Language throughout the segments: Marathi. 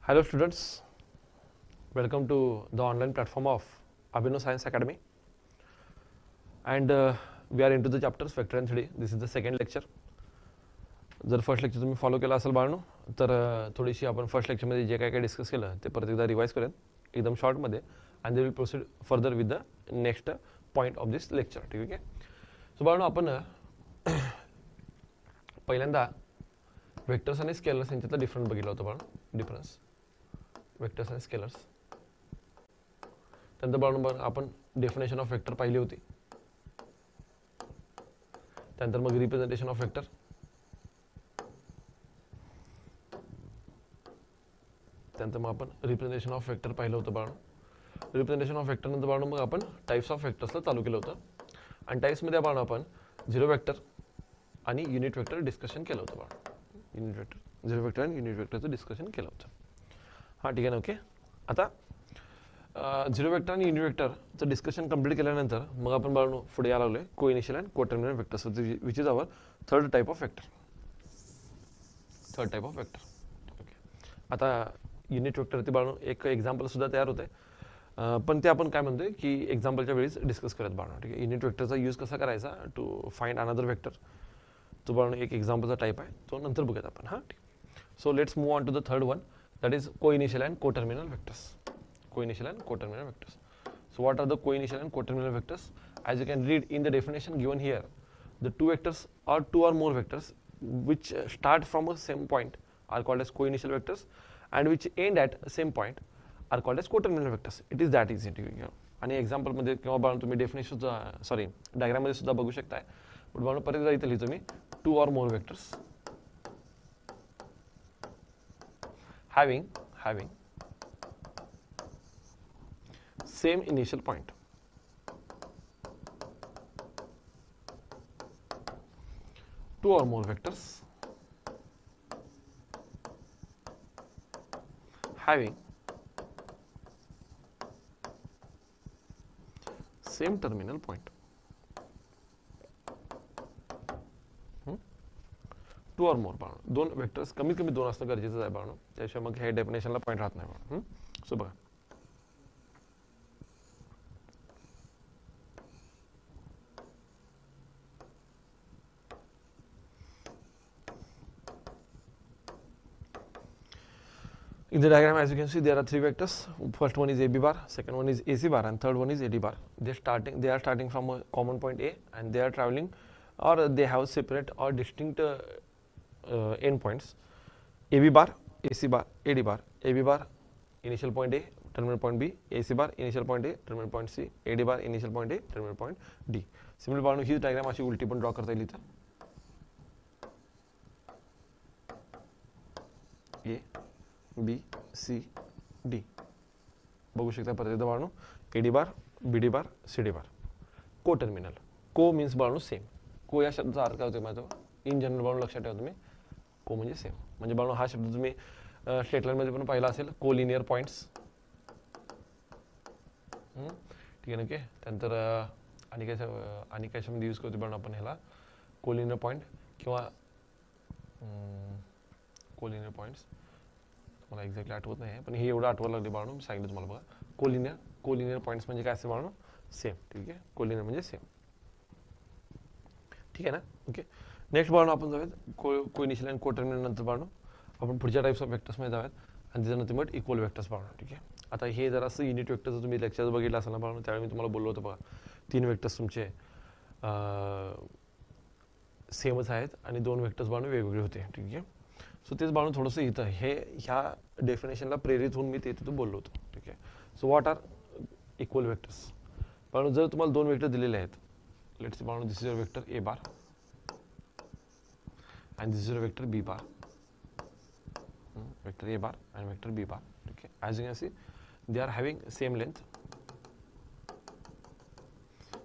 Hello students, welcome to the online platform of Abhinav Science Academy, and we are into the chapters vector and 3D. This is the second lecture. जर फर्स्ट लेक्चर तुम्ही फॉलो केला असेल बाळांनो तर थोडीशी आपण फर्स्ट लेक्चरमध्ये जे काय काय डिस्कस केलं ते परत एकदा रिवाइज करूयात एकदम शॉर्टमध्ये and they will proceed further with the next point of this lecture. ठीक आहे. सो बाळांनो आपण पहिल्यांदा वेक्टर्स आणि स्केलर्स यांच्यातला डिफरन्स बघितला होता बाळांनो. डिफरन्स वेक्टर्स आणि स्केलर्स. त्यानंतर बाळांनो आपण डेफिनेशन ऑफ वेक्टर पाहिली होती. त्यानंतर मग रिप्रेझेंटेशन ऑफ वेक्टर. त्यानंतर मग आपण रिप्रेझेंटेशन ऑफ वेक्टर पाहिलं होतं बाळांनो. रिप्रेझेंटेशन ऑफ वेक्टर नंतर बाळांनो मग आपण टाइप्स ऑफ वेक्टर्सला चालू केलं होतं आणि टाइप्समध्ये बाळांनो आपण झिरो वेक्टर आणि युनिट वेक्टर डिस्कशन केलं होतं बाळांनो. युनिट वेक्टर झिरो वेक्टर आणि युनिट वेक्टरचं डिस्कशन केलं होतं. हां ठीक आहे ना. ओके. आता झिरो वेक्टर आणि युनिट वेक्टरचं डिस्कशन कंप्लीट केल्यानंतर मग आपण बाळांनो पुढे यायला लागलोय को इनिशियल अँड को terminal vectors which is our third type of vector. Third type of vector. Okay. आता युनिट वेक्टरवरती बाळांनो एक एक्झाम्पल सुद्धा तयार होते पण ते आपण काय म्हणतोय की एक्झाम्पलच्या वेळीच डिस्कस करत बाळांनो. ठीक आहे. युनिट वेक्टरचा यूज कसा करायचा टू फाइंड अनदर वेक्टर तो बाळांनो एक एक्झाम्पलचा टाइप आहे तो नंतर बघूयात आपण. हां ठीक. So let's move on to the third one that is co-initial and co-terminal vectors. Co-initial and co-terminal vectors. So what are the co-initial and co-terminal vectors? As you can read in the definition given here, the two vectors or two or more vectors which start from a same point are called as co-initial vectors and which end at same point are called as co-terminal vectors. It is that easy to you. आणि एक्झाम्पल मध्ये किंवा बाळांनो तुम्ही डेफिनेशन सुद्धा सॉरी डायग्राम मध्ये सुद्धा बघू शकताय. पण बाळांनो परत एकदा इथे लिहितो मी to or more vectors having same initial point. Two or more vectors having same terminal point. To or more बाळांनो दोन वेक्टर्स कमीत कमी दोन असणं गरजेचं आहे बाळांनो. त्याशिवाय मग हे डेफिनेशनला पॉईंट राहत नाही बाळांनो. सो बघा in the diagram as you can see there are three vectors. First one is AB bar, second one is AC bar and third one is AD bar. They are starting from a common point A and they are traveling or they have separate or distinct endpoints. AB bar, AC bar, AD bar. AB bar initial point A, terminal point B. AC bar initial point A, terminal point C. AD bar initial point A, terminal point D. Similar बाळांनो ही डायग्राम अशी उलटी पण ड्रॉ करता येईल इथं. A, B, C, D. बघू शकता परत एकदा बाळांनो AD bar, BD bar, CD bar. को टर्मिनल. को मीन्स बाळांनो सेम. को या शब्दाचा अर्थ काय होतो माझा इन जनरल बाळांनो लक्षात ठेवा तुम्ही को म्हणजे सेम. म्हणजे बाळांनो हा शब्द तुम्ही स्ट्रेट लाईन मध्ये पण पाहिला असेल कोलिनियर पॉइंट्स. ठीक आहे ना. ओके. त्यानंतर आणि कशामध्ये यूज करतो बाळांनो आपण ह्याला कोलिनियर पॉइंट किंवा कोलिनियर पॉइंट्स मला एक्झॅक्टली आठवत नाही पण हे एवढं आठवायला लागले बाळांनो मी सांगितलं तुम्हाला बघा. कोलिनियर पॉइंट्स म्हणजे काय असेल बाळांनो सेम. ठीक आहे. कोलिनियर म्हणजे सेम. ठीक आहे ना. ओके. नेक्स्ट बाळांनो आपण जाऊयात को इनिशियल अँड को टर्मिनल नंतर बाळांनो आपण पुढच्या टाइप्स ऑफ वेक्टर्समध्ये जाऊयात आणि त्याच्यानंतर मग इक्वल वेक्टर्स बाळांनो. ठीक आहे. आता हे जरासं युनिट वेक्टरचं तुम्ही लेक्चर बघितलं असेल ना बाळांनो त्यावेळी मी तुम्हाला बोललो होतो बघा तीन वेक्टर्स तुमचे सेमच आहेत आणि दोन वेक्टर्स बाळांनो वेगवेगळे होते. ठीक आहे. सो तेच बाळांनो थोडंसं इथं ह्या डेफिनेशनला प्रेरित होऊन मी ते तिथं बोललो होतो. ठीक आहे. So what are equal vectors बाळांनो जर तुम्हाला दोन वेक्टर दिलेले आहेत लेट्स से बाळांनो this is your vector A bar and this is your vector b bar. Vector a bar and vector b bar. Okay. As you can see, they are having same length.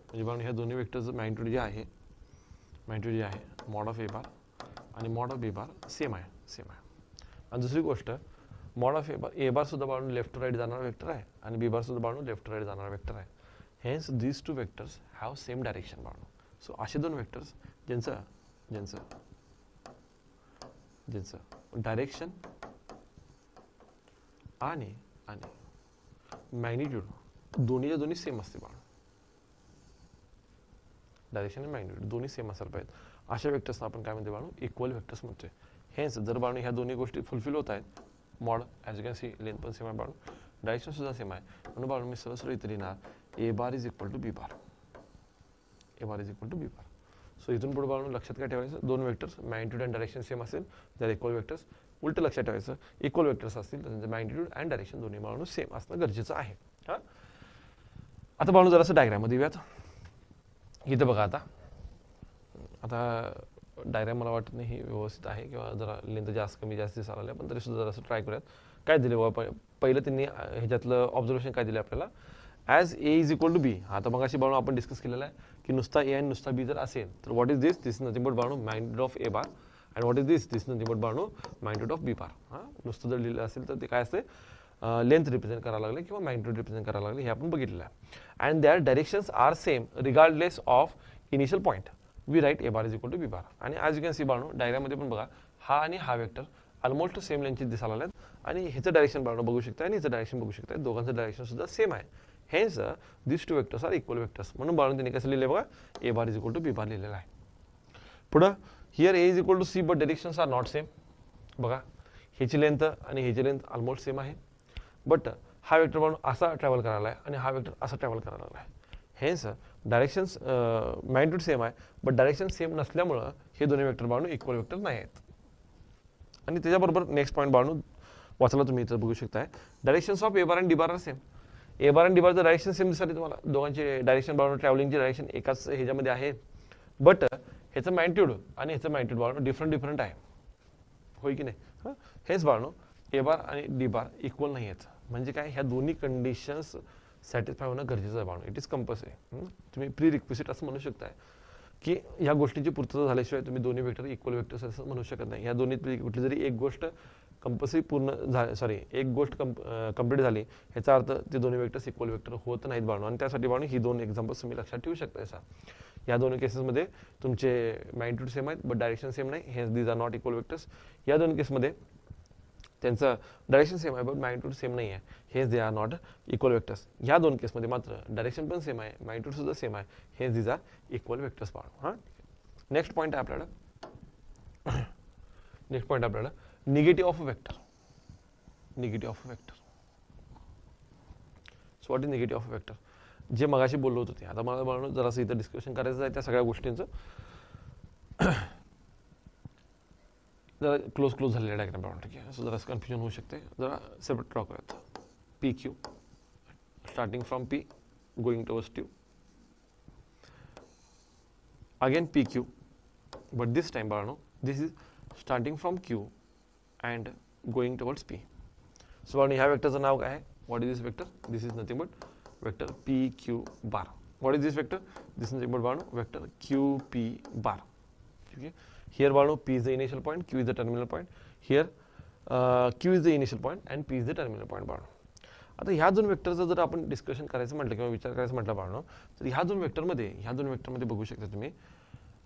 म्हणजे बाळांनो ह्या दोन्ही वेक्टरचं मॅग्निट्यूड जे आहे मॉड ऑफ ए बार आणि mod of B bar same आहे. आणि दुसरी गोष्ट मॉड ऑफ ए बार सुद्धा बाळांनो लेफ्ट टू राईट जाणारा वेक्टर आहे आणि बी बार सुद्धा बाळांनो लेफ्ट टू राईट जाणारा वेक्टर आहे. Hence these two vectors have same direction बाळांनो. सो असे दोन वेक्टर्स ज्यांचं ज्याचं डायरेक्शन आणि मॅग्निट्यूड दोन्ही सेम असते बाळ. डायरेक्शन आणि मॅग्निट्यूड दोन्ही सेम असायला पाहिजेत. अशा वेक्टर्सना आपण काय म्हणतो बाळू, इक्वल वेक्टर्स म्हणतोय. हेच जर बाळू ह्या दोन्ही गोष्टी फुलफिल होत आहेत, mod as you can C length पण सेम आहे बाळू, डायरेक्शन सुद्धा सेम आहे, म्हणून बाळू मी सरळ इथे लिहिणार A bar is equal to B bar. A bar is equal to B bar. So इथून पुढे बाळू लक्षात काय ठेवायचं, दोन vectors magnitude and direction same असेल जर इक्वल वेक्टर्स. उलट लक्षात ठेवायचं, इक्वल वेक्टर्स असतील तर त्यांचं मॅग्निट्यूड अँड डायरेक्शन दोन्ही बाळू सेम असणं गरजेचं आहे. हां, आता बाळू जरासं डायग्राममध्ये येऊयात. इथं बघा आता डायग्राम मला वाटत नाही ही व्यवस्थित आहे किंवा जरा लेंथ जास्त कमी जास्त दिसायला लागल्या, पण तरी सुद्धा जरासं ट्राय करूयात. काय दिले बाबा, पहिलं त्यांनी ह्याच्यातलं ऑब्झर्वेशन काय दिलं आपल्याला, as A is equal to B. आता मग अशी बाळू आपण डिस्कस केलेलं आहे की नुसता ए आणि नुसता बी जर असेल तर what is this, this nothing but बाळू magnitude of A bar, and what is this, this nothing but बाळू मॅग्निट्यूड ऑफ बी बार. हां, नुसतं जर लिहिलं असेल तर ते काय असते, लेंथ रिप्रेझेंट करायला लागले किंवा मॅग्निट्यूड रिप्रेझेंट करायला लागले, हे आपण बघितलेलं आहे. And their directions are same regardless of initial point. We write A bar is equal to B bar. आणि ॲज यू कॅन सी बाळू डायग्राममध्ये पण बघा, हा आणि हा वेक्टर ऑलमोस्ट सेम लेंथचे दिसायला लागतात आणि ह्याचं डायरेक्शन बाळू बघू शकता आणि ह्याचं डायरेक्शन बघू शकता, दोघांचं डायरेक्शन सुद्धा सेम आहे. Hence this two vectors are equal vectors. म्हणून बाळू त्यांनी कसं लिहिलं बघा, A bar is equal to B bar लिहिलेलं आहे. पुढं here A is equal to C but directions are not same. बघा ह्याची लेंथ आणि ह्याची लेंथ ऑलमोस्ट सेम आहे, बट हा वेक्टर बाळू असा ट्रॅव्हल करायला आहे आणि हा वेक्टर असा ट्रॅव्हल करायला लागला आहे. हेन्स डायरेक्शन्स मॅग्निट्यूड सेम आहे, बट डायरेक्शन सेम नसल्यामुळं हे दोन्ही वेक्टर बाळू इक्वल वेक्टर नाही आहेत. आणि त्याच्याबरोबर नेक्स्ट पॉईंट बाळू वाचला तुम्ही इथं बघू शकताय, directions of A bar and D bar are same. A bar आणि डी बारचं डायरेक्शन सेम दिसते तुम्हाला, दोघांचे डायरेक्शन बाळू ट्रॅव्हलिंगचे डायरेक्शन एकाच ह्याच्यामध्ये आहे, बट ह्याचं मॅग्निट्यूड आणि ह्याचं मॅग्निट्यूड बाळू डिफरंट आहे, होय की नाही. हां, हेच बाळू ए बार आणि डी बार इक्वल नाही आहेत. म्हणजे काय, ह्या दोन्ही कंडिशन्स सॅटिस्फाय होणं गरजेचं आहे बाळू. It is compulsory. तुम्ही प्री रिक्विजिट असं म्हणू शकताय की ह्या गोष्टीची पूर्तता झाल्याशिवाय तुम्ही दोन्ही वेक्टर इक्वल वेक्टर्स असं म्हणू शकत नाही. ह्या दोन्ही कुठली जरी एक गोष्ट कंपल्सरी एक गोष्ट कंप्लीट झाली ह्याचा अर्थ ते दोन्ही वेक्टर्स इक्वल वेक्टर होत नाहीत बाळू. आणि त्यासाठी बाळू ही दोन एक्झाम्पल्स तुम्ही लक्षात ठेवू शकता. असा या दोन्ही केसेसमध्ये तुमचे मॅग्निट्यूड सेम आहेत बट डायरेक्शन सेम नाही, hence these are not equal vectors. या दोन केसमध्ये त्यांचं डायरेक्शन सेम आहे बट मॅग्निट्यूड सेम नाही आहे, hence they are not equal vectors. ह्या दोन केसमध्ये मात्र डायरेक्शन पण सेम आहे, मॅग्निट्यूड सुद्धा सेम आहे, hence these are equal vectors बाळू. हां, नेक्स्ट पॉईंट आहे आपल्याला negative of vector. Negative of vector. So what is negative of vector, जे मगाशी बोललो होतो ते. आता मला बाळू जरासं इथं डिस्कशन करायचं आहे त्या सगळ्या गोष्टींचं. जरा क्लोज झालेलं डायग्राम बाळू, ठीक आहे. सो जरा कन्फ्युजन होऊ शकते, जरा सेपरेट ड्रॉ करूयात. P Q starting from P going towards Q, again P Q, but this time Balu this is starting from Q and going towards P. So Balu ह्या वेक्टरचं नाव काय आहे, what is this vector, this is nothing but vector P Q bar. What is this vector, this nothing but Balu vector Q P बार. ठीक आहे. Here Balu P is the initial point, Q is the terminal point. Here Q is the initial point and P is the terminal point Balu. आता ह्या दोन वेक्टरचं जर आपण डिस्कशन करायचं म्हटलं किंवा विचार करायचं म्हटलं बाळू, तर ह्या दोन वेक्टरमध्ये बघू शकता तुम्ही.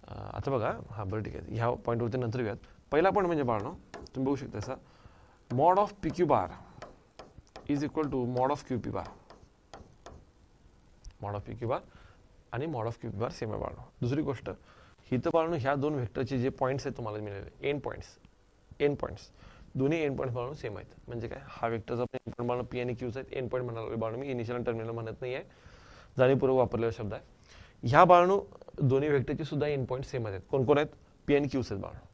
आता बघा, हां बरं ठीक आहे, ह्या पॉईंटवरती नंतर येऊयात. पहिला पॉईंट म्हणजे बाळू तुम्ही बघू शकता असा, mod of P Q bar is equal to mod of Q P bar. Mod of P Q bar आणि mod of Q P bar same आहे बाळू. दुसरी गोष्ट, इथं बाळू ह्या दोन वेक्टरचे जे पॉईंट्स आहेत तुम्हाला मिळाले एंड पॉईंट्स दोन्ही एंड पॉईंट्स बाळू सेम आहेत. म्हणजे काय, हा वेक्टरचा एंड पॉईंट बाळू पी आणि क्यूचा आहेत. एंड पॉईंट म्हणाला बाळू मी इनिशियल आणि टर्मिनल म्हणत नाही आहे, जाणीवपूर्वक वापरलेला शब्द आहे. ह्या बाळू दोन्ही वेक्टरचे सुद्धा एंड पॉईंट सेम आहेत. कोण आहेत, पी आणि क्यूच आहेत बाळू.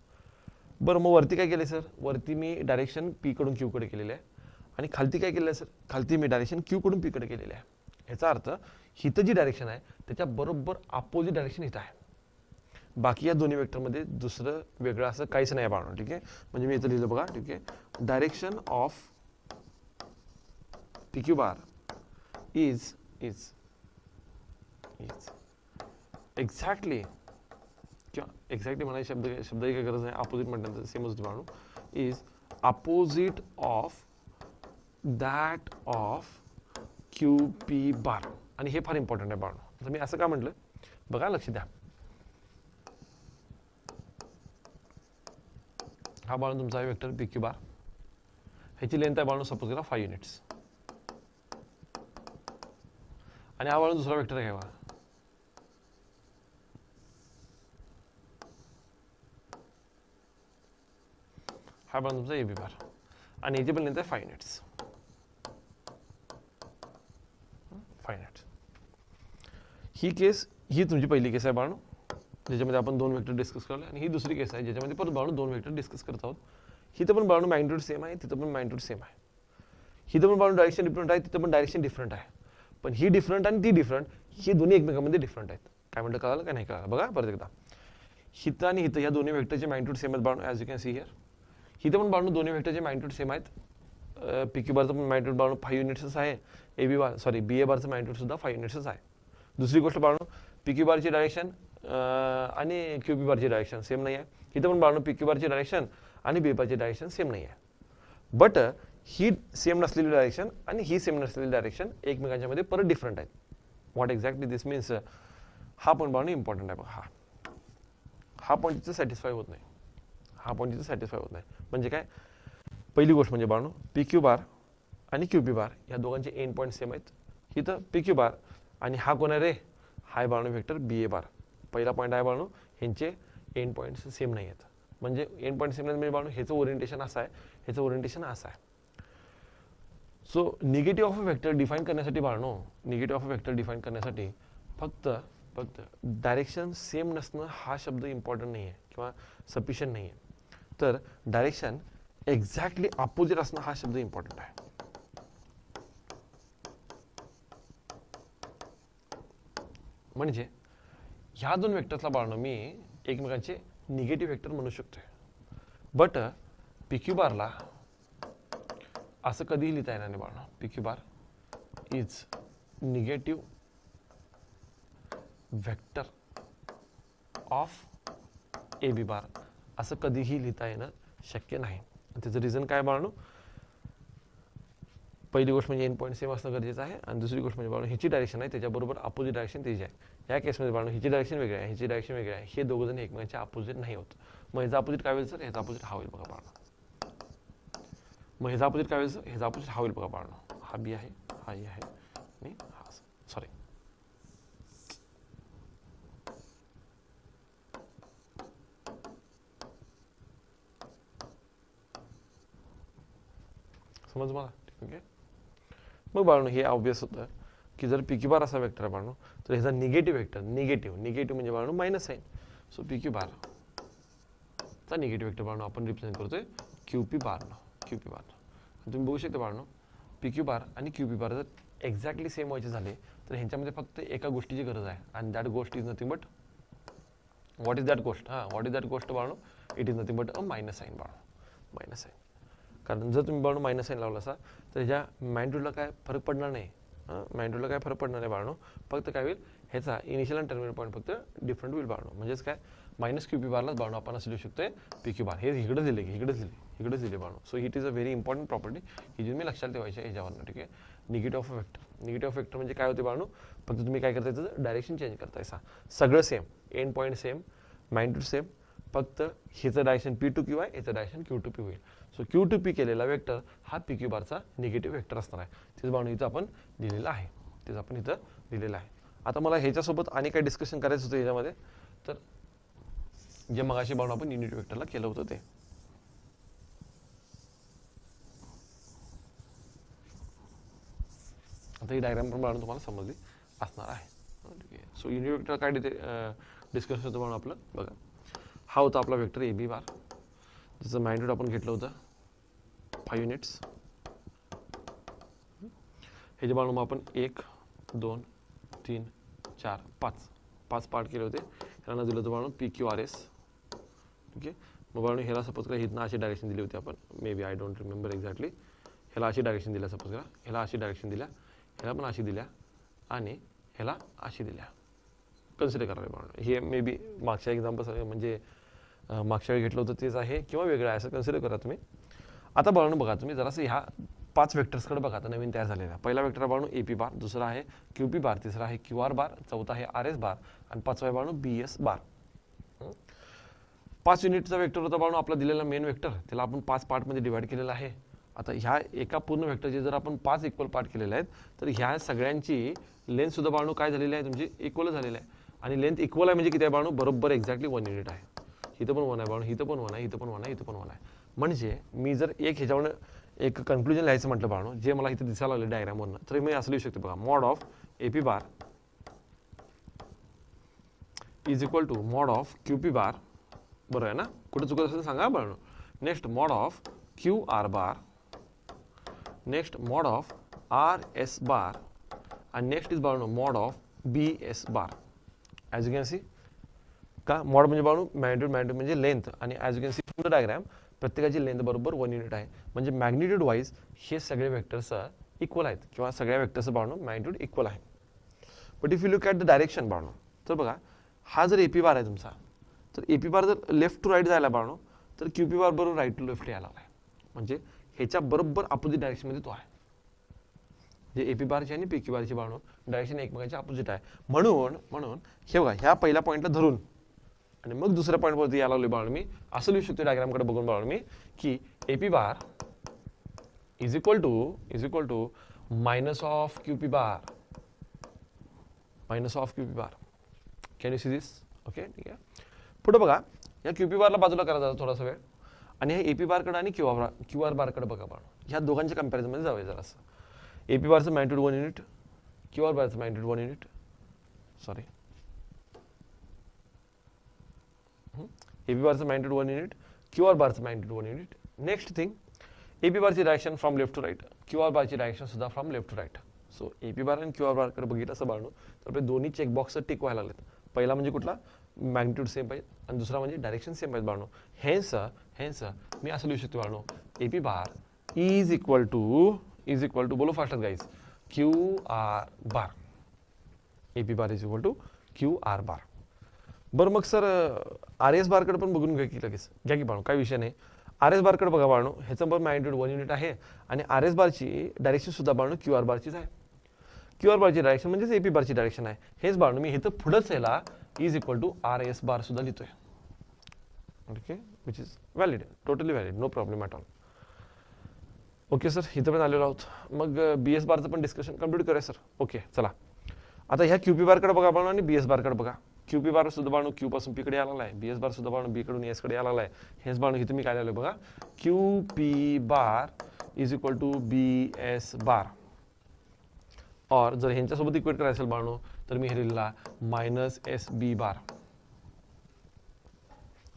बरं, मग वरती काय केलं सर, वरती मी डायरेक्शन पी कडून क्यू कडे केलेलं आहे आणि खालती काय केलं आहे सर, खालती मी डायरेक्शन क्यू कडून पी कडे केलेलं आहे. ह्याचा अर्थ हिथं जी डायरेक्शन आहे त्याच्या बरोबर अपोजिट डायरेक्शन इथं आहे. बाकी या दोन्ही वेक्टरमध्ये दुसरं वेगळं असं काहीच नाही बाळू. ठीक आहे, म्हणजे मी इथं लिहिलं बघा. ठीक आहे, direction of P Q bar is exactly किंवा एक्झॅक्टली म्हणायची शब्दाची काही गरज नाही, अपोजिट म्हटल्यानंतर सेमच होती Balu. Is opposite of that of Q P बार. आणि हे फार इम्पॉर्टंट आहे बाळू. आता मी असं का म्हटलं बघा, लक्ष द्या. हा बाळून तुमचा आहे वेक्टर पी क्यू बार, ह्याची लेंथ आहे बाळून सपोज करा 5 युनिट्स, आणि हा बाळून दुसरा वेक्टर आहे बघा, हा बाळून तुमचा ए बी बार, आणि याची पण लेंथ आहे 5 युनिट्स. 5 युनिट्स ही केस, ही तुमची पहिली केस आहे बाळू, ज्याच्यामध्ये आपण 2 वेक्टर डिस्कस करले, आणि ही दुसरी केस आहे ज्याच्यामध्ये परत बाळू 2 वेक्टर डिस्कस करत आहोत. हिथं पण बाळू मॅग्निट्यूड सेम आहे, तिथं पण मॅग्निट्यूड सेम आहे. हिथं पण बाळू डायरेक्शन डिफरंट आहे, तिथं पण डायरेक्शन डिफरंट आहे. पण ही डिफरंट आणि ती डिफरंट, ही दोन्ही एकमेकांमध्ये डिफरंट आहेत. काय म्हणतं, कळालं का नाही कळालं बघा परत एकदा. हिथं आणि हिथं या दोन्ही वेक्टरचे मॅग्निट्यूड सेम आहेत Balu, as you can see here. हिथं पण बाळू दोन्ही वेक्टरचे मॅग्निट्यूड सेम आहेत. पी क्यू बारचं पण मॅग्निट्यूड बाळू 5 युनिट्सच आहे, ए बी बार सॉरी बी ए बारचं मॅग्निट्यूड सुद्धा 5 युनिट्सच आहे. दुसरी गोष्ट बाळू, पी क्यू बारची डायरेक्शन आणि क्यू बी बारची डायरेक्शन सेम नाही आहे. इथं पण बाळू पी क्यू बारची डायरेक्शन आणि बी बारची डायरेक्शन सेम नाही आहे. बट ही सेम नसलेली डायरेक्शन आणि ही सेम नसलेली डायरेक्शन एकमेकांच्या मध्ये परत डिफरंट आहेत. व्हॉट एक्झॅक्टली दिस मीन्स, हा पण बाळू इम्पॉर्टंट आहे बघा. हा पॉईंट तिथं सॅटिस्फाय होत नाही, हा पॉईंट तिथं सॅटिस्फाय होत नाही. म्हणजे काय, पहिली गोष्ट म्हणजे बाळू पी क्यू बार आणि क्यू बी बार या दोघांचे एंड पॉईंट सेम आहेत. इथं पी क्यू बार आणि हा कोण आहे रे, हाय बाळू वेक्टर बी ए बार. पहिला पॉईंट आहे बाळू, ह्यांचे एंड पॉईंट्स सेम नाही आहेत. म्हणजे एंड पॉईंट सेम नाही म्हणजे बाळू ह्याचं ओरिएंटेशन असं आहे, ह्याचं ओरिएंटेशन असं आहे. So negative of a vector define करण्यासाठी बाळू, negative of a vector define करण्यासाठी फक्त डायरेक्शन सेम नसणं हा शब्द इम्पॉर्टंट नाही आहे किंवा सफिशियंट नाही आहे. तर डायरेक्शन एक्झॅक्टली अपोजिट असणं हा शब्द इम्पॉर्टंट आहे. म्हणजे ह्या दोन वेक्टर्सला बाळू मी एकमेकांचे निगेटिव्ह वेक्टर म्हणू शकतोय. बट पी क्यू बारला असं कधीही लिहिता येणार नाही बाळू. P Q bar is negative vector of A B bar असं कधीही लिहिता येणं शक्य नाही. त्याचं रिझन काय बाळू, पहिली गोष्ट म्हणजे एंड पॉईंट सेम असणं गरजेचं आहे, आणि दुसरी गोष्ट म्हणजे बाळू ह्याची डायरेक्शन आहे त्याच्याबरोबर अपोजिट डायरेक्शन त्याची आहे. या केसमध्ये बाळू ह्याची डायरेक्शन वेगळी आहे, ह्याची डायरेक्शन वेगळी आहे, हे दोघं जण एकमेकांच्या अपोजिट नाही होत. मग ह्याचा अपोजिट काय होईल सर, ह्याचा अपोजिट हा होईल बघा बाळू. मग ह्याचा अपोजिट काय होईल सर, ह्याचा अपोजिट हा होईल बघा बाळू. हा बी आहे, हा ई आहे, आणि हा सॉरी समज मला, ठीक आहे. मग बाळू हे ऑब्वियस होतं की जर पी क्यू बार असा वेक्टर आहे बाळू, तर ह्याचा निगेटिव्ह वेक्टर, निगेटिव्ह म्हणजे बाळू minus sign. So P Q bar चा निगेटिव्ह वेक्टर बाळू आपण रिप्रेझेंट करतोय क्यू पी बारनं. तुम्ही बघू शकता बाळू पी क्यू बार आणि क्यू पी बार जर एक्झॅक्टली सेम व्हायचे झाले तर ह्यांच्यामध्ये फक्त एका गोष्टीची गरज आहे, आणि दॅट गोष्ट is nothing but, what is that गोष्ट, व्हॉट इज दॅट गोष्ट बाळू, it is nothing but a minus sign बाळू, मायनस साईन. कारण जर तुम्ही बाळू मायनस साईन लावला असा तर ह्याच्या मॅग्निट्यूडला काय फरक पडणार नाही, मॅग्निट्यूडला काय फरक पडणार नाही बाळू. फक्त काय होईल, ह्याचा इनिशियल आणि टर्मिनल पॉईंट फक्त डिफरंट होईल बाळू. म्हणजेच काय, मायनस क्यू पी बारलाच बाळू आपण असं लिहू शकतोय पी क्यू बार. हे इकडेच दिले की इकडेच दिले बाळू. So it is a very important property, ही जी मी लक्षात ठेवायची आहे ह्याच्यावरनं, ठीक आहे. Negative of vector, negative of vector म्हणजे काय होते बाळू, फक्त तुम्ही काय करताय त्याचं डायरेक्शन चेंज करतायसा. सगळं same, end point same, magnitude same, फक्त ह्याचं डायरेक्शन पी टू क्यू आहे, याचं डायरेक्शन क्यू टू पी होईल. सो क्यू टू पी केलेला वेक्टर हा पी क्यू बारचा निगेटिव्ह वेक्टर असणार आहे. तेच बाळू इथं आपण दिलेलं आहे. आता मला ह्याच्यासोबत आणि काय डिस्कशन करायचं होतं ह्याच्यामध्ये, तर जे मगाशी बाळू आपण युनिट वेक्टरला केलं होतं ते. आता ही डायग्राम पण बाळू तुम्हाला समजली असणार आहे. सो युनिट वेक्टर काय डिस्कशन होतं बाळू आपलं बघा. हा होता आपला वेक्टर ए बी बार, ज्याचं मॅग्निट्यूड आपण घेतलं होतं 5 युनिट्स. ह्याचे बाळू मग आपण 1 2 3 4 5 पार्ट केले होते. ह्याला दिलं होतं बाळू पी क्यू आर एस, ठीक आहे. मग बाळू ह्याला सपोज करा हिथनं अशी डायरेक्शन दिली होती आपण, maybe I don't remember exactly. ह्याला अशी डायरेक्शन दिल्या, सपोज करा ह्याला अशी डायरेक्शन दिल्या, ह्याला पण अशी दिल्या, आणि ह्याला अशी दिल्या. कन्सिडर करावे बाळू. हे मे बी मागच्या एक्झाम्पल म्हणजे मागच्या वेळी घेतलं होतं तेच आहे किंवा वेगळं आहे असं कन्सिडर करा तुम्ही. आता बाळू बघा तुम्ही जरासं ह्या 5 वेक्टर्सकडे बघा आता नवीन तयार झालेला. पहिला वेक्टर बाळू ए पी बार, दुसरा आहे क्यू पी बार, तिसरा आहे क्यू आर बार, चौथा आहे आर एस बार, आणि पाचवा आहे बाळू बी एस बार. 5 युनिटचा वेक्टर होता बाळू आपला दिलेला मेन वेक्टर, त्याला आपण 5 पार्टमध्ये डिवाइड केलेला आहे. आता ह्या एका पूर्ण वेक्टरचे जर आपण 5 इक्वल पार्ट केलेले आहेत तर ह्या सगळ्यांची लेंथ सुद्धा बाळू काय झालेली आहे तुमची इक्वल झालेली आहे. आणि लेंथ इक्वल आहे म्हणजे किती आहे बाळू, बरोबर एक्झॅक्टली 1 युनिट आहे. इथं पण 1 आहे बाळू, इथं पण 1 आहे, इथं पण 1 आहे, इथं पण 1 आहे. म्हणजे मी जर एक ह्याच्यावर एक कन्क्लुजन लिहायचं म्हटलं बाळू, जे मला इथे दिसायला लागलं डायग्रामवरनं, तर मी असं लिहू शकतो बघा, mod of AP bar is equal to mod of QP bar. बरोबर आहे ना, कुठे चुकत असेल सांगा बाळू. Next mod of QR bar, next mod of RS bar, आणि नेक्स्ट इज बाळू mod of BS bar. As you can see का मॉड म्हणजे बाळू मॅग्निट्यूड म्हणजे लेंथ, आणि as you can see from the diagram प्रत्येकाची लेंथ बरोबर 1 युनिट आहे. म्हणजे मॅग्निट्यूड वाईज हे सगळे वेक्टर्स इक्वल आहेत किंवा सगळ्या वेक्टर्स बाळू मॅग्निट्यूड इक्वल आहे. But if you look at the direction Balu, तर बघा हा जर AP बार आहे तुमचा, तर AP बार जर लेफ्ट टू राईट जायला बाळू तर QP बार बरोबर राईट टू लेफ्ट यायला लागला आहे. म्हणजे ह्याच्या बरोबर अपोजिट डायरेक्शनमध्ये तो आहे. जे AP बारची आणि PQ बारची बाळू डायरेक्शन एकमेकांच्या अपोजिट आहे. म्हणून हे बघा ह्या पहिल्या पॉईंटला धरून आणि मग दुसऱ्या पॉईंटवरती यायला लागलो बाळू मी असं लिहू शकतो डायग्रामकडे बघून बाळू मी की AP bar is equal to minus of QP bar, minus of QP bar. Can you see this? Okay, ठीक आहे. पुढे बघा या QP बारला बाजूला करा जरा थोडासा वेळ, आणि हे AP बारकडे आणि QR बारकडे बघा बाळू. ह्या दोघांच्या कंपॅरिझनमध्ये जाऊया जरासं. AP बारचं मॅग्निट्यूड 1 युनिट, QR बारचं मॅग्निट्यूड 1 युनिट, सॉरी AP बारचं मॅग्निट्यूड 1 युनिट, QR बारचं magnitude 1 unit. Next thing, AP बारची direction from left to right, QR बारची डायरेक्शन सुद्धा from left to right. So AP bar आणि QR बारकडे बघितलं असं बाळू तर आपले दोन्ही चेकबॉक्स टिक व्हायला लागलेत. पहिला म्हणजे कुठला, मॅग्निट्यूड सेम पाहिजे, आणि दुसरा म्हणजे डायरेक्शन सेम पाहिजे बाळू. हेन्स मी असं लिहू शकतो बाळू, AP bar is equal to बोलो faster guys QR bar. AP bar is equal to QR bar. बरं मग सर RS बारकडे पण बघून घ्या की बाळू, काही विषय नाही. RS बारकडे बघा बाळू, ह्याचं पण मॅग्निट्यूड 1 युनिट आहे, आणि RS बारची डायरेक्शन सुद्धा बाळू QR बारचीच आहे. QR बारची डायरेक्शन म्हणजेच AP बारची डायरेक्शन आहे. हेच बाळू मी इथं पुढंच याला is equal to RS bar सुद्धा लिहितोय. Okay, which is valid, totally valid, no problem at all. Okay sir, इथं पण आलेलो आहोत. मग BS बारचं पण डिस्कशन कम्प्लीट करूया सर. ओके चला, आता ह्या QP बारकडे बघा बाळू आणि BS बारकडे बघा. QP बार सुद्धा बाळू Q पासून P कडे आलेला आहे, BS बार सुद्धा बाळू B कडून S कडे आलेला आहे. हेच बाळू इथे मी काय लिहिलं बघा, QP bar is equal to BS bar. और जर ह्यांच्यासोबत इक्वेट करायचं असेल बाळू तर मी हे लिहिला मायनस SB बार,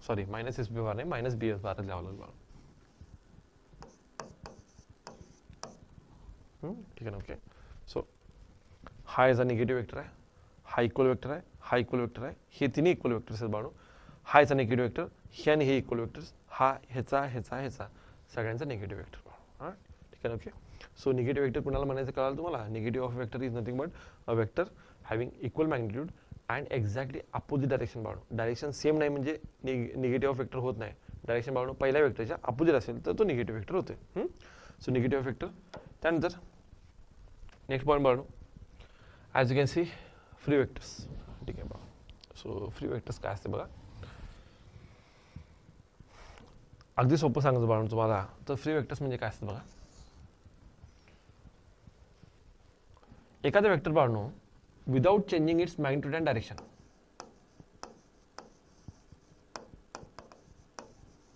सॉरी मायनस SB बार नाही, मायनस BS बार लिहावं लागेल बाळू. ठीक आहे ना. ओके, सो हा याचा निगेटिव्ह वेक्टर आहे, हा इक्वल वेक्टर आहे, हा इक्वल वेक्टर आहे, हे तिन्ही इक्वल वेक्टर्स आहेत बाळू. हा याचा निगेटिव्ह वेक्टर, हे आणि हे इक्वल वेक्टर्स, हा ह्याचा सगळ्यांचा निगेटिव्ह वेक्टर बाळू. हां ठीक आहे ना. ओके, सो निगेटिव्ह वेक्टर कुणाला म्हणायचं कळालं तुम्हाला? Negative of vector is nothing but a vector having equal magnitude and exactly opposite direction Balu. Direction same नाही म्हणजे निगेटिव्ह ऑफ वेक्टर होत नाही. डायरेक्शन बाळू पहिल्या वेक्टरच्या अपोजिट असेल तर तो निगेटिव्ह वेक्टर होते. So negative of vector. त्यानंतर नेक्स्ट पॉईंट बाळू, as you can see free vectors. ठीक आहे बाळू. सो फ्री वेक्टर्स काय असते बघा, अगदी सोपं सांगायचं बाळू तुम्हाला, तर फ्री वेक्टर्स म्हणजे काय असतं बघा. एखादा vector Balu without changing it's magnitude and direction,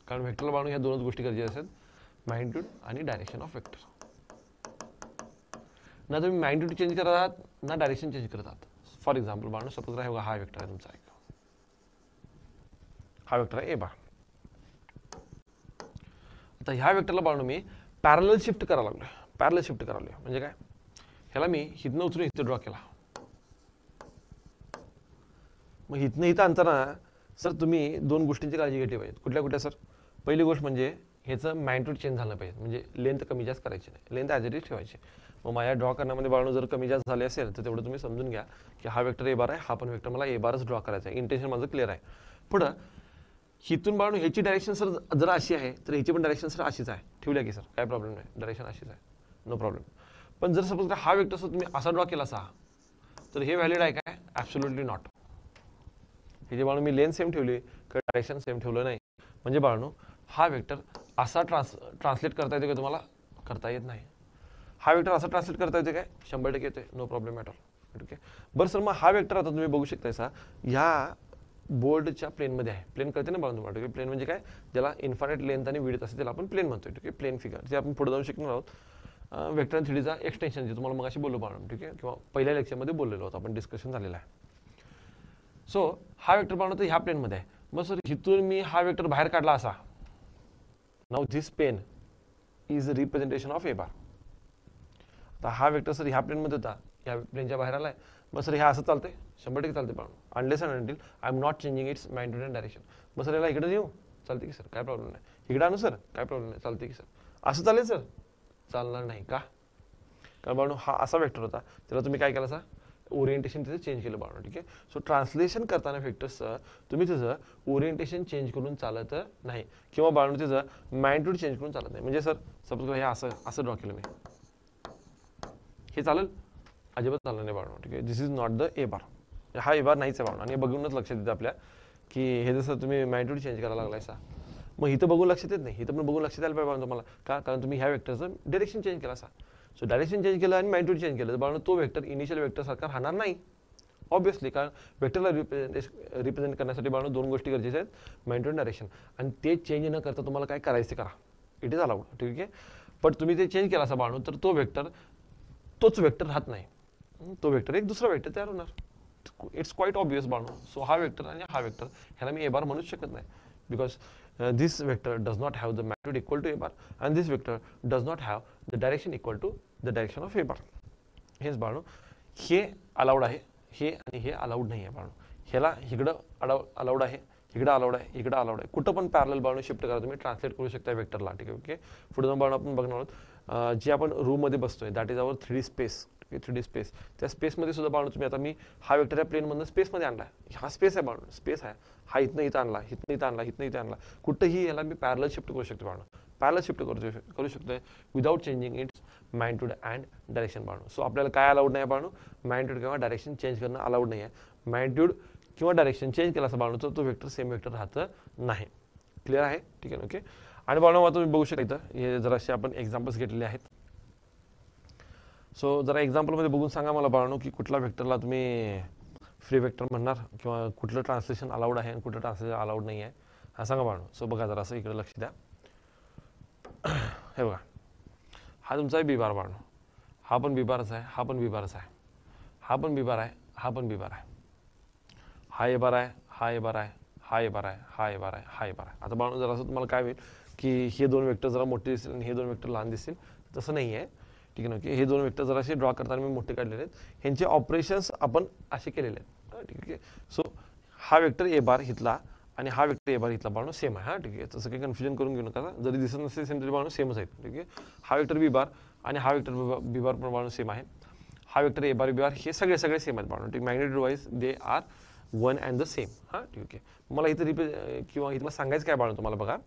कारण वेक्टरला बाळू ह्या दोनच गोष्टी गरजेच्या असतात, मॅग्निट्यूड आणि डायरेक्शन ऑफ वेक्टर. ना तुम्ही मॅग्निट्यूड चेंज करत आहात ना डायरेक्शन चेंज करत आहात. फॉर एक्झाम्पल बाळू सपोज राहा हा वेक्टर आहे तुमचा, हा वेक्टर आहे A बार. आता ह्या वेक्टरला बाळू मी पॅरलल शिफ्ट करायला लागलोय. पॅरलल शिफ्ट करायला म्हणजे काय, ह्याला मी हिथनं उचलून इथं ड्रॉ केला. मग हिथनं इथं आणताना सर तुम्ही दोन गोष्टींची काळजी घेतली पाहिजे. कुठल्या सर? पहिली गोष्ट म्हणजे ह्याचं मॅग्निट्यूड चेंज झालं पाहिजे, म्हणजे लेंथ कमी जास्त करायची नाही, लेंथ ॲज इट इज ठेवायची. मग माझ्या ड्रॉ करण्यामध्ये बाळू जर कमी जास्त झाले असेल तर तेवढं तुम्ही समजून घ्या की हा वेक्टर A बार आहे, हा पण वेक्टर मला A बारच ड्रॉ करायचा आहे. इंटेन्शन माझं क्लिअर आहे. पुढं हिथून बाळू ह्याची डायरेक्शन सर जर अशी आहे तर ह्याची पण डायरेक्शन सर अशीच आहे, ठेवल्या की सर काय प्रॉब्लेम नाही, डायरेक्शन अशीच आहे, नो प्रॉब्लेम. पण जर सपोज हा वेक्टर सर तुम्ही असा ड्रॉ केला असा तर हे व्हॅलिड आहे काय? Absolutely not. हे जे बाळू मी लेंथ सेम ठेवली, डायरेक्शन सेम ठेवलं नाही म्हणजे बाळांनो हा वेक्टर असा ट्रान्सलेट करता येतो का तुम्हाला? करता येत नाही. हा वेक्टर असा ट्रान्सलेट करता येते काय? 100% येते, no problem at all. Okay बरं सर, मग हा वेक्टर आता तुम्ही बघू शकताय सा ह्या बोर्डच्या प्लेनमध्ये आहे. प्लेन कळते ना बाळांनो तुम्हाला? प्लेन म्हणजे काय? ज्याला इन्फायनाईट लेंथ आणि विड्थ असते त्याला आपण प्लेन म्हणतोय. ठीक आहे, प्लेन फिगर जे आपण पुढे जाऊन शिकणार आहोत. वेक्टर आणि 3Dचा एक्सटेन्शन जे तुम्हाला मगाशी बोललो बाळांनो. ठीक आहे, किंवा पहिल्या लेक्चरमध्ये बोललेलो होतो आपण, डिस्कशन झालेलं आहे. सो हा वेक्टर बाळांनो तर ह्या प्लेनमध्ये आहे. मग सर इथून मी हा वेक्टर बाहेर काढला असा, now this pen is representation of A bar. आता हा वेक्टर सर ह्या प्लेनमध्ये होता, ह्या प्लेनच्या बाहेर आलाय. मग सर ह्या असं चालतंय? 100% चालते बाळांनो, unless and until I am not changing it's magnitude and direction. मग सर याला इकडे येऊ चालते की सर? काय प्रॉब्लेम नाही. इकडे आणू सर? काय प्रॉब्लेम नाही, चालते की सर? असं चालेल सर? चालणार नाही. का? कारण बाळांनो हा असा वेक्टर होता, त्याला तुम्ही काय केलं? ओरिएंटेशन त्याचं चेंज केलं बाळांनो. ठीक आहे, सो ट्रान्सलेशन करताना वेक्टर्सचं तुम्ही त्याचं ओरिएंटेशन चेंज करून चालत नाही, किंवा बाळांनो त्याचं मॅग्निट्यूड चेंज करून चालत नाही. म्हणजे सर सपोज हे असं ड्रॉ केलं मी, हे चालेल? अजिबात चालणार नाही बाळांनो. ठीक आहे, दिस इज नॉट द ए बार. हा ए बार नाहीच आहे बाळांनो. आणि बघूनच लक्षात येतं आपल्या की हे जसं तुम्ही मॅग्निट्यूड चेंज करायला लागलायसा, मग इथं बघून लक्षात येत नाही. इथं पण बघून लक्षात यायला पाहिजे तुम्हाला. का? कारण तुम्ही ह्या वेक्टरचं डायरेक्शन चेंज केला असा. सो डायरेक्शन चेंज केलं आणि मॅग्निट्यूड चेंज केलं तर बाळांनो तो वेक्टर इनिशियल वेक्टर सारखा राहणार नाही ऑब्विसली. कारण वेक्टरला रिप्रेझेंट करण्यासाठी बाळांनो दोन गोष्टी गरजेच्या आहेत, मॅग्निट्यूड डायरेक्शन. आणि ते चेंज न करता तुम्हाला काय करायचं करा, इट इज अलाउड. ठीक आहे, पण तुम्ही ते चेंज केला असा बाळांनो तर तो वेक्टर तोच वेक्टर राहत नाही, तो वेक्टर एक दुसरा वेक्टर तयार होणार. इट्स क्वाईट ऑब्वियस बाळांनो. सो हा वेक्टर आणि हा वेक्टर ह्याला मी ए बार म्हणूच शकत नाही, because this vector does not have the magnitude equal to a bar and this vector does not have the direction equal to the direction of a bar. हेच बाळांनो हे अलाउड आहे, हे आणि हे अलाउड नाही आहे बाळांनो. ह्याला इकडं अलाउड आहे, इकडं अलाउड आहे, इकडं अलाउड आहे. कुठं पण पॅरलल बाळांनो शिफ्ट करा तुम्ही, ट्रान्सलेट करू शकता वेक्टरला. ठीक आहे, ओके. पुढे जाऊन बाळांनो आपण बघणार आहोत जे आपण रूममध्ये बसतोय, that is our 3D space. 3D space, त्या स्पेसमध्ये सुद्धा बाळांनो तुम्ही आता मी हा वेक्टर या प्लेनमधून स्पेसमध्ये आणला, हा स्पेस आहे बाळांनो, स्पेस आहे. हा इथनं इथं आणला, इथनं इथं आणला, इथनं इथं आणला. कुठंही याला मी पॅरलल शिफ्ट करू शकतो बाळांनो, पॅरलल शिफ्ट करू शकतोय without changing it's magnitude and direction बाळांनो. सो आपल्याला काय अलाउड नाही बाळांनो? मॅग्निट्यूड किंवा डायरेक्शन चेंज करणं अलाउड नाही आहे. मॅग्निट्यूड किंवा डायरेक्शन चेंज केला असं बाळांनो तर तो वेक्टर सेम वेक्टर राहतं नाही. क्लिअर आहे? ठीक आहे, ओके. आणि बाळांनो आता तुम्ही बघू शकता इथं हे जरासे आपण एक्झाम्पल्स घेतलेले आहेत. सो जरा एक्झाम्पलमध्ये बघून सांगा मला बाळांनो की कुठला वेक्टरला तुम्ही फ्री वेक्टर म्हणणार किंवा कुठलं ट्रान्सलेशन अलाउड आहे आणि कुठलं ट्रान्सलेशन अलाउड नाही आहे, हा सांगा बाळांनो. सो बघा जरा असं इकडे लक्ष द्या. हे बघा, हा तुमचा आहे बी बार बाळांनो, हा पण बी बारच आहे, हा पण बी बारच आहे, हा पण बी बार आहे, हा पण बी बार आहे, हा ए बार आहे, हा ए बार आहे, हा ए बार आहे, हा ए बार आहे, हा ए बार आहे. आता बाळांनो जरा असं तुम्हाला काय होईल की हे दोन वेक्टर जरा मोठे दिसतील आणि हे दोन वेक्टर लहान दिसतील, तसं नाही आहे. ठीक आहे ना, की हे दोन वेक्टर जरा असे ड्रॉ करताना मी मोठे काढलेले आहेत, ह्यांचे ऑपरेशन्स आपण असे केलेले आहेत. ठीक आहे, सो हा वेक्टर ए बार इथला आणि हा वेक्टर ए बार इथला बाळांनो सेम आहे. हा ठीक आहे, तसं काही कन्फ्युजन करून घेऊ नका, जरी दिसत नसेल सेम तरी बाळांनो सेमच आहेत. ठीक आहे, हा वेक्टर बी बार आणि हा वेक्टर बी बार पण बाळांनो सेम आहे. हा vector A bar B bar हे सगळे सेम आहेत बाळांनो. ठीक, magnitude wise they are one and the same. हां ठीक आहे, मला इथं किंवा इथं सांगायचं काय बाळांनो तुम्हाला बघा,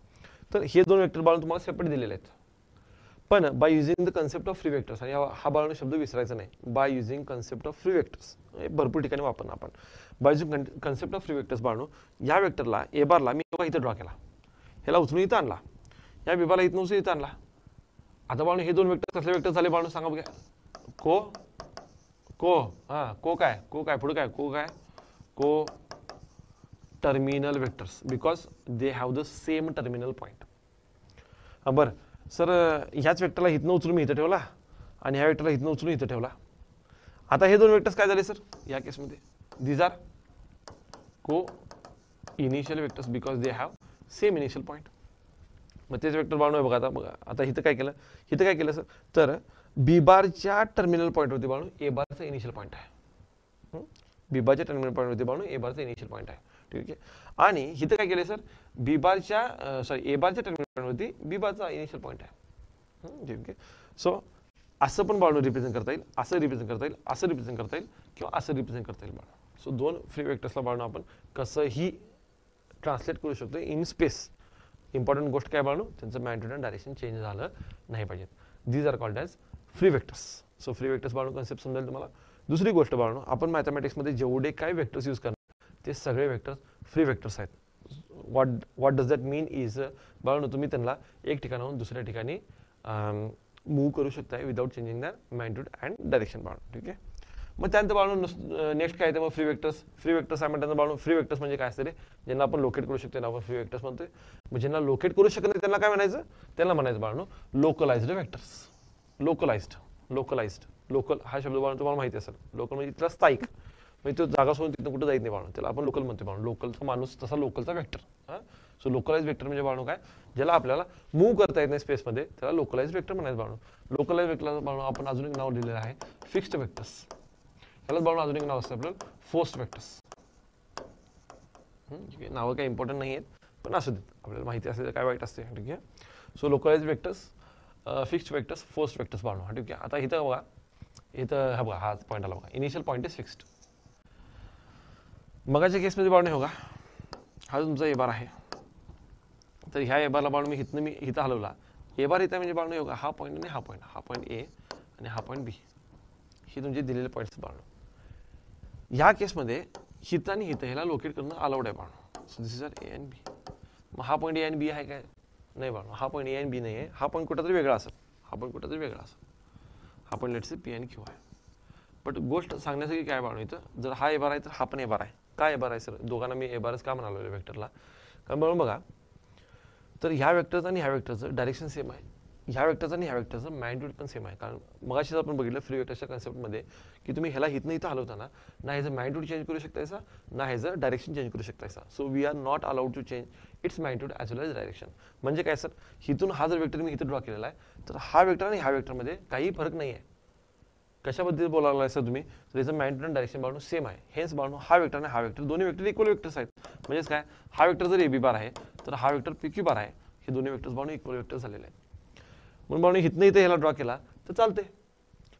तर हे दोन वेक्टर बाळांनो तुम्हाला सेपरेट दिलेले आहेत, पण by using the concept of free vectors. आणि हा बाळांनो शब्द विसरायचा नाही, by using concept of free vectors भरपूर ठिकाणी वापरणार आपण. By using concept of free vectors बाळांनो या वेक्टरला ए बारला मी इथं ड्रॉ केला, ह्याला उचलून इथं आणला, या बी बारला इथं उचलून इथं आणला. आता बाळांनो हे दोन वेक्टर कसले वेक्टर झाले बाळांनो सांगा बघा. को काय पुढे काय को terminal vectors, because they have the same terminal point. बरं सर, ह्याच वेक्टरला इथनं उचलून मी इथं ठेवला आणि ह्या वेक्टरला इथनं उचलून इथं ठेवला. आता हे दोन वेक्टर्स काय झाले सर या केसमध्ये? दीज आर को initial vectors because they have same initial point. मग तेच वेक्टर बाळांनो बघा, आता इथं काय केलं सर, तर बी बारच्या टर्मिनल पॉईंटवरती बाळांनो ए बारचा इनिशियल पॉईंट आहे. बी बारच्या टर्मिनल पॉईंटवरती बाळांनो ए बारचा इनिशियल पॉईंट आहे. ठीक आहे, आणि इथं काय केलं सर, ए बारच्या टर्मिनल पॉईंटवरती बी बारचा इनिशियल पॉईंट आहे. ठीक आहे, सो असं पण बाळांनो रिप्रेझेंट करता येईल, असं रिप्रेझेंट करता येईल, असं रिप्रेझेंट करता येईल किंवा असं रिप्रेझेंट करता येईल बाळांनो. सो दोन फ्री वेक्टर्सला बाळांनो आपण कसंही ट्रान्सलेट करू शकतो इन स्पेस. इम्पॉर्टंट गोष्ट काय बाळांनो, त्यांचं मॅग्निट्यूड आणि डायरेक्शन चेंज झालं नाही पाहिजे. These are called as free vectors. So free vectors बाळांनो कन्सेप्ट समजेल तुम्हाला. दुसरी गोष्ट बाळांनो, आपण मॅथमॅटिक्समध्ये जेवढे काय वेक्टर्स यूज करणार ते सगळे वेक्टर्स फ्री वेक्टर्स आहेत. What does that mean is बाळांनो तुम्ही त्यांना एक ठिकाणाहून दुसऱ्या ठिकाणी मूव्ह करू शकताय without changing the magnitude and direction बाळांनो. ठीक आहे. मग त्यानंतर बाळांनो नेक्स्ट काय येतं मग फ्री वेक्टर्स. फ्री वेक्टर्स काय म्हणतात बाळांनो, फ्री वेक्टर्स म्हणजे काय असते रे, ज्यांना आपण लोकेट करू शकतो ना आपण फ्री वेक्टर्स म्हणतोय. मग ज्यांना लोकेट करू शकत नाही त्यांना काय म्हणायचं, त्यांना म्हणायचं बाळांनो लोकलाइज्ड वेक्टर्स. लोकल हा शब्द बाळांनो तुम्हाला माहिती असेल. लोकल म्हणजे तिथला स्थायिक, म्हणजे तो जागा सोडून तिथं कुठं जात नाही बाळांनो, त्याला आपण लोकल म्हणतो बाळांनो. लोकलचा माणूस तसा लोकलचा वेक्टर. सो लोकलाइज वेक्टर म्हणजे बाळांनो काय, ज्याला आपल्याला मूव्ह करता येत नाही स्पेसमध्ये, त्याला लोकलाइज वेक्टर म्हणायचं बाळांनो. लोकलाइज वेक्टरला बाळांनो आपण अजून एक नाव दिलेलं आहे फिक्स्ड वेक्टर्स. त्यालाच बाळांनो अजून एक नाव असतं आपल्याला फोर्स्ड वेक्टर्स. नावं काही इम्पॉर्टंट नाही आहेत, पण असू देत, आपल्याला माहिती असेल काय वाईट असते. ठीक आहे. So localise vectors, fixed vectors, forced vectors बाळांनो. ठीक आहे. आता इथं बघा, इथं हा बघा हा पॉईंट आला बघा, इनिशियल पॉईंट इज फिक्स्ड. मगाच्या केसमध्ये बाळांनो बघा, हा तुमचा ए बार आहे. तर ह्या ए बारला बाळांनो मी इथं हलवला, ए बार इथं म्हणजे बाळांनो बघा हा पॉईंट आणि हा पॉईंट ए आणि हा पॉईंट बी, ही तुमचे दिलेले पॉईंट्स बाळांनो. ह्या केसमध्ये हित आणि हित ह्याला लोकेट करणं अलाउड आहे बाळांनो. So this is R A and B. मग हा पॉईंट ए आणि बी आहे काय, नाही बाळांनो, हा पॉईंट ए आणि बी नाही आहे, हा पॉईंट कुठं तरी वेगळा असेल, हा पॉईंट लेट्स से पी आणि क्यू आहे. बट गोष्ट सांगण्यासाठी काय बाळांनो, इथं जर हा ए बार आहे तर हा पण ए बार आहे. काय ए बार आहे सर, दोघांना मी ए बारच का म्हणालो वेक्टरला, कारण बाळांनो बघा, तर ह्या वेक्टरचं आणि ह्या वेक्टरचं डायरेक्शन सेम आहे, ह्या वेक्टरचं आणि ह्या वेक्टरचं मॅग्निट्यूड पण सेम आहे. कारण मगाशीच आपण बघितलं फ्री वेक्टरच्या कन्सेप्टमध्ये की तुम्ही ह्याला हितनं इथं हलवताना ना ह्याचं मॅग्निट्यूड चेंज करू शकतायसा ना ह्याचं डायरेक्शन चेंज करू शकतायसा. So we are not allowed to change its magnitude as well as direction. म्हणजे काय सर, हिथून हा जर वेक्टर मी इथं ड्रॉ केलेला आहे तर हा वेक्टर आणि ह्या वेक्टरमध्ये काही फरक नाही आहे. कशाबद्दल बोलायला लागलाय सर तुम्ही, तर याचं मॅग्निट्यूड आणि डायरेक्शन बाळांनो सेम आहे. हेच बाळांनो हा वेक्टर आणि हा वेक्टर दोन्ही वेक्टर इक्वल वेक्टर्स आहेत. म्हणजेच काय, हा वेक्टर जर ए बी बार आहे तर हा वेक्टर पी क्यू बार आहे. हे दोन्ही वेक्टर्स बाळांनो इक्वल वेक्टर झालेले आहेत. म्हणून बाळांनो हिथनं इथं ह्याला ड्रॉ केला तर चालते,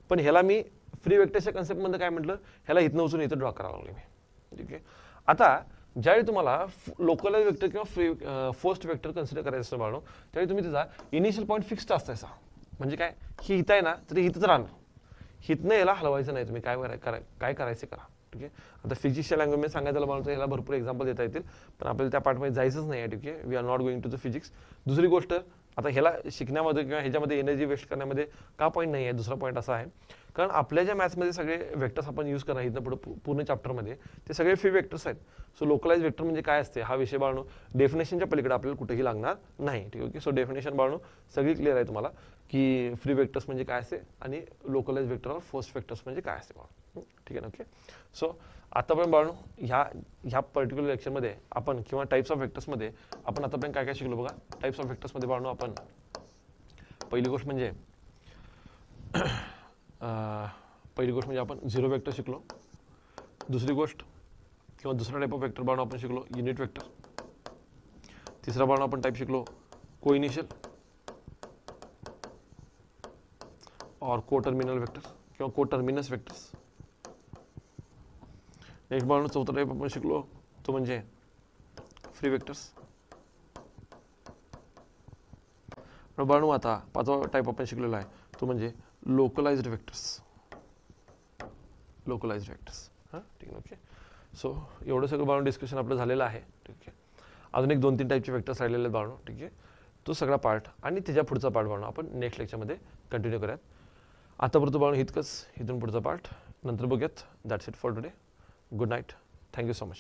पण ह्याला मी फ्री वेक्टरच्या कन्सेप्टमध्ये काय म्हटलं, ह्याला हिथनं उचलून इथं ड्रॉ करायला लागले मी. ठीक आहे. आता ज्यावेळी तुम्हाला लोकलाइज वेक्टर किंवा फ्री फोर्स्ड वेक्टर कन्सिडर करायचं असतं बाळांनो, त्यावेळी तुम्ही त्याचा इनिशियल पॉईंट फिक्स्ड असायचा. म्हणजे काय, ही हिथं आहे ना तरी हिथंच राहणार, हिथनं याला हलवायचं नाही. तुम्ही काय करायचं करा. ठीक आहे. आता फिजिक्सच्या लँग्वेजमध्ये सांगायचं बाळांनो याला भरपूर एक्झाम्पल देता येतील, पण आपल्याला त्या पार्टमध्ये जायचंच नाही आहे. ठीक आहे. We are not going to the physics. दुसरी गोष्ट, आता ह्याला शिकण्यामध्ये किंवा ह्याच्यामध्ये एनर्जी वेस्ट करण्यामध्ये का पॉईंट नाही आहे. दुसरा पॉईंट असा आहे, कारण आपल्या ज्या मॅथ्समध्ये सगळे वेक्टर्स आपण यूज करणार इथं पुढे पूर्ण चॅप्टरमध्ये ते सगळे फ्री वेक्टर्स आहेत. सो लोकलाइज वेक्टर म्हणजे काय असते हा विषय बाळांनो डेफिनेशनच्या पलीकडे आपल्याला कुठेही लागणार नाही. ठीक आहे. सो डेफिनेशन बाळांनो सगळी क्लिअर आहे तुम्हाला की फ्री वेक्टर्स म्हणजे काय असते आणि लोकलाइज वेक्टर और फोर्स्ड वेक्टर्स म्हणजे काय असते बाळांनो. ठीक आहे ना. ओके. सो आतापर्यंत बाळांनो ह्या पर्टिक्युलर लेक्चरमध्ये आपण किंवा टाइप्स ऑफ वेक्टर्समध्ये आपण आतापर्यंत काय काय शिकलो बघा. टाइप्स ऑफ वेक्टर्समध्ये बाळांनो आपण पहिली गोष्ट म्हणजे आपण झिरो वेक्टर शिकलो. दुसरी गोष्ट किंवा दुसरा टाइप ऑफ वेक्टर बाळांनो आपण शिकलो युनिट वेक्टर. तिसरा बाळांनो आपण टाइप शिकलो को इनिशियल और को टर्मिनल वेक्टर किंवा को टर्मिनस वेक्टर्स. नेक्स्ट बाळांनो चौथा टाइप आपण शिकलो तो म्हणजे फ्री वेक्टर्स. बाळांनो आता पाचवा टाइप आपण शिकलेला आहे तो म्हणजे लोकलाइज्ड वेक्टर्स. हां ठीक आहे. ओके. सो एवढं सगळं बाळांनो डिस्कशन आपलं झालेलं आहे. ठीक आहे. अजून एक 2-3 टाईपचे वेक्टर्स राहिलेले आहेत बाळांनो. ठीक आहे. तो सगळा पार्ट आणि त्याच्या पुढचा पार्ट बाळांनो आपण नेक्स्ट लेक्चरमध्ये कंटिन्यू करूयात. आतापर्यंत बाळांनो इतकंच. इथून पुढचा पार्ट नंतर बघूयात. That's it for today. Good night. Thank you so much.